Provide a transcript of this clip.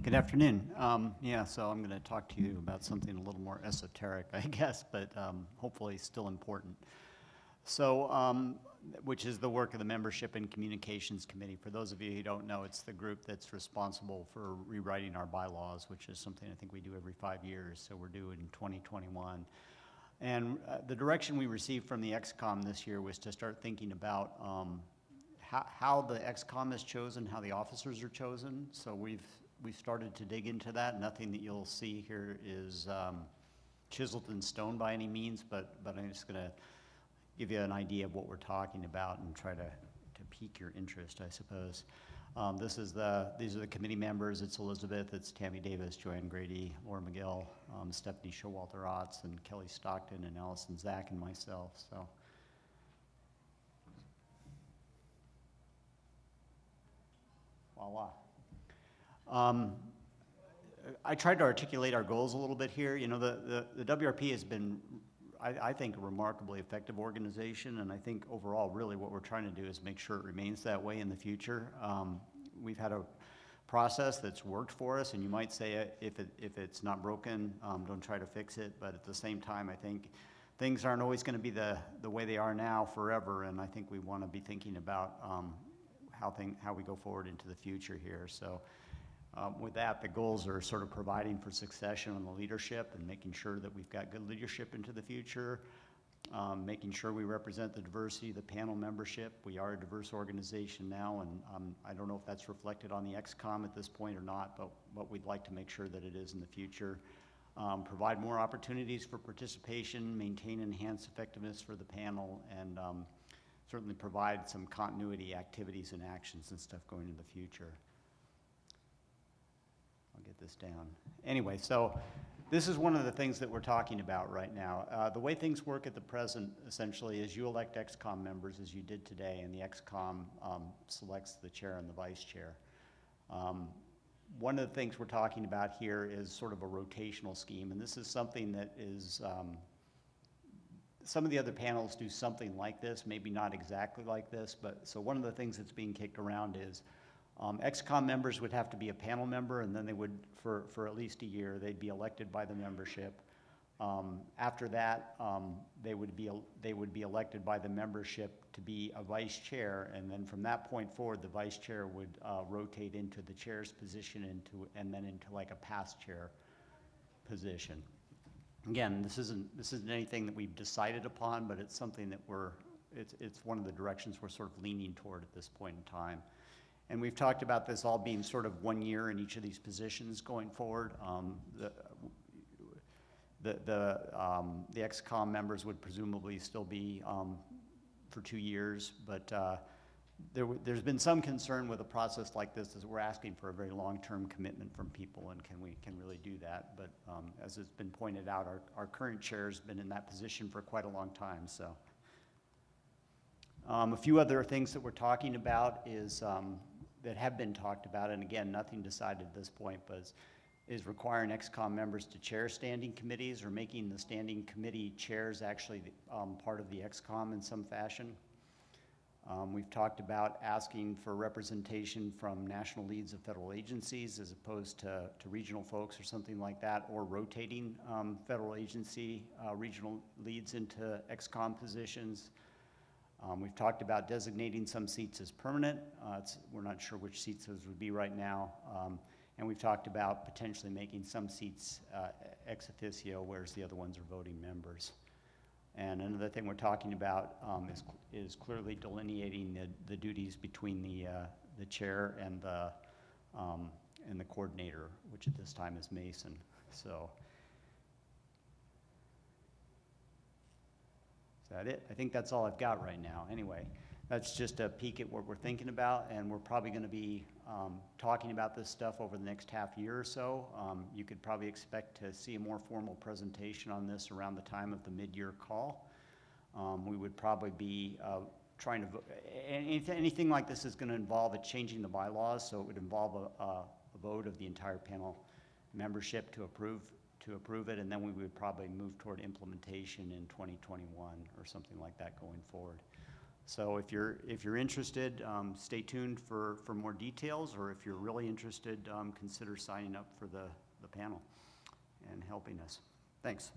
Good afternoon. So I'm going to talk to you about something a little more esoteric, I guess, but hopefully still important. So, which is the work of the Membership and Communications Committee. For those of you who don't know, it's the group that's responsible for rewriting our bylaws, which is something I think we do every 5 years, so we're due in 2021. And the direction we received from the XCOM this year was to start thinking about how the XCOM is chosen, how the officers are chosen. So we've started to dig into that. Nothing that you'll see here is chiseled in stone by any means, but I'm just going to give you an idea of what we're talking about and try to pique your interest, I suppose. These are the committee members. It's Elizabeth, it's Tammy Davis, Joanne Grady, Laura McGill, Stephanie Showalter-Otts, and Kelly Stockton, and Allison Zach, and myself. So. Voila. I tried to articulate our goals a little bit here. You know, the WRP has been, I think, a remarkably effective organization, and I think overall, really, what we're trying to do is make sure it remains that way in the future. We've had a process that's worked for us, and you might say if it's not broken, don't try to fix it. But at the same time, I think things aren't always going to be the way they are now forever, and I think we want to be thinking about how we go forward into the future here. So with that, the goals are sort of providing for succession on the leadership and making sure that we've got good leadership into the future, making sure we represent the diversity of the panel membership. We are a diverse organization now, and I don't know if that's reflected on the XCOM at this point or not, but we'd like to make sure that it is in the future. Provide more opportunities for participation, maintain enhanced effectiveness for the panel, and certainly provide some continuity activities and actions and stuff going into the future. I'll get this down. Anyway, so this is one of the things that we're talking about right now. The way things work at the present, essentially, is you elect XCOM members as you did today, and the XCOM selects the chair and the vice chair. One of the things we're talking about here is sort of a rotational scheme, and this is something that is some of the other panels do something like this, maybe not exactly like this, but so one of the things that's being kicked around is XCOM members would have to be a panel member, and then they would, for at least a year, they'd be elected by the membership. After that, they would be elected by the membership to be a vice chair, and then from that point forward, the vice chair would rotate into the chair's position and then into like a past chair position. Again, this isn't anything that we've decided upon, but it's something that it's one of the directions we're sort of leaning toward at this point in time. And we've talked about this all being sort of 1 year in each of these positions going forward. The XCOM members would presumably still be for 2 years, but there's been some concern with a process like this as we're asking for a very long-term commitment from people, and can we really do that? But as it's been pointed out, our current chair has been in that position for quite a long time. So a few other things that we're talking about is that have been talked about, and again, nothing decided at this point, but is requiring XCOM members to chair standing committees or making the standing committee chairs actually part of the XCOM in some fashion. We've talked about asking for representation from national leads of federal agencies as opposed to regional folks or something like that, or rotating federal agency regional leads into XCOM positions. We've talked about designating some seats as permanent. We're not sure which seats those would be right now. And we've talked about potentially making some seats ex officio, whereas the other ones are voting members. And another thing we're talking about is clearly delineating the duties between the chair and the coordinator, which at this time is Mason. So is that it? I think that's all I've got right now. Anyway, that's just a peek at what we're thinking about, and we're probably going to be talking about this stuff over the next half year or so. You could probably expect to see a more formal presentation on this around the time of the mid-year call. We would probably be trying to anything like this is going to involve a changing the bylaws, so it would involve a vote of the entire panel membership to approve it, and then we would probably move toward implementation in 2021 or something like that going forward. So if you're interested, stay tuned for more details, or if you're really interested, consider signing up for the panel and helping us. Thanks.